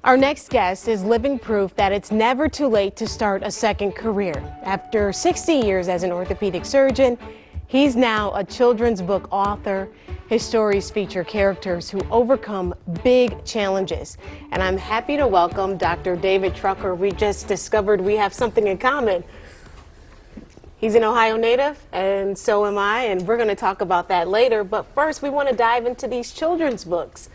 Our next guest is living proof that it's never too late to start a second career. After 60 years as an orthopedic surgeon, he's now a children's book author. His stories feature characters who overcome big challenges. And I'm happy to welcome Dr. David Trucker. We just discovered we have something in common. He's an Ohio native, and so am I, and we're going to talk about that later. But first, we want to dive into these children's books.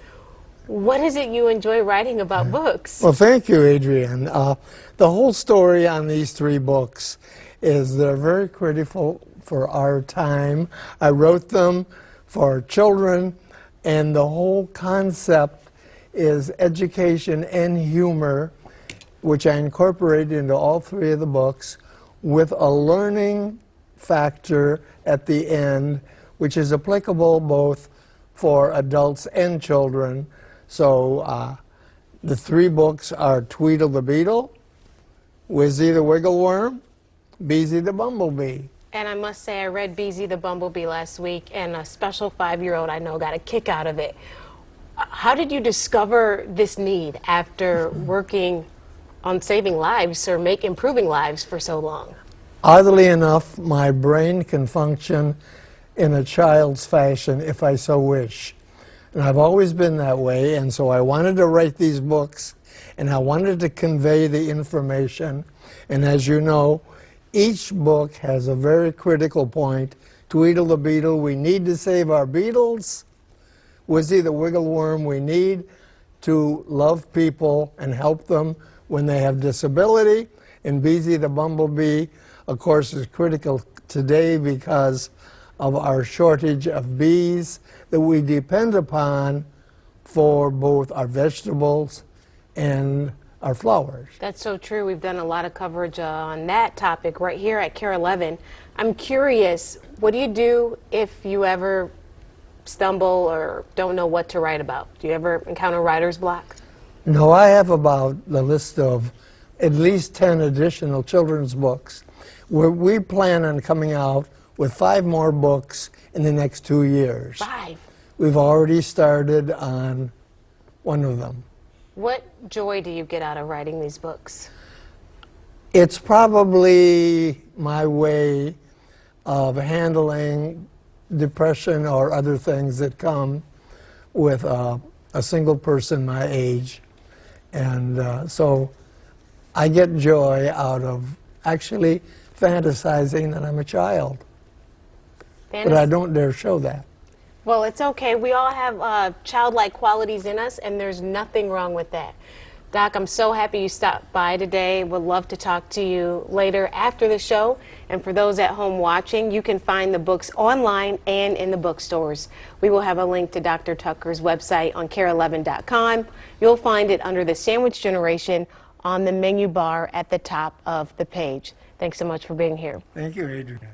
What is it you enjoy writing about books? Well, thank you, Adrienne. The whole story on these three books is they're very critical for our time. I wrote them for children, and the whole concept is education and humor, which I incorporate into all three of the books, with a learning factor at the end, which is applicable both for adults and children. So the three books are Tweedle the Beetle, Wizzy the Wiggleworm, Beezy the Bumblebee. And I must say, I read Beezy the Bumblebee last week, and a special 5-year-old I know got a kick out of it. How did you discover this need after working on saving lives or improving lives for so long? Oddly enough, my brain can function in a child's fashion if I so wish. And I've always been that way, and so I wanted to write these books, and I wanted to convey the information. And as you know, each book has a very critical point. Tweedle the Beetle, we need to save our beetles. Wizzy the Wiggleworm, we need to love people and help them when they have disability. And Beezy the Bumblebee, of course, is critical today because of our shortage of bees that we depend upon for both our vegetables and our flowers. That's so true. We've done a lot of coverage on that topic right here at KARE 11. I'm curious, what do you do if you ever stumble or don't know what to write about? Do you ever encounter writer's block? No, I have about the list of at least 10 additional children's books. We plan on coming out with 5 more books in the next 2 years. 5? We've already started on one of them. What joy do you get out of writing these books? It's probably my way of handling depression or other things that come with a single person my age. And so I get joy out of actually fantasizing that I'm a child. But I don't dare show that. Well, it's okay. We all have childlike qualities in us, and there's nothing wrong with that. Doc, I'm so happy you stopped by today. Would love to talk to you later after the show. And for those at home watching, you can find the books online and in the bookstores. We will have a link to Dr. Tucker's website on kare11.com. You'll find it under the Sandwich Generation on the menu bar at the top of the page. Thanks so much for being here. Thank you, Adrienne.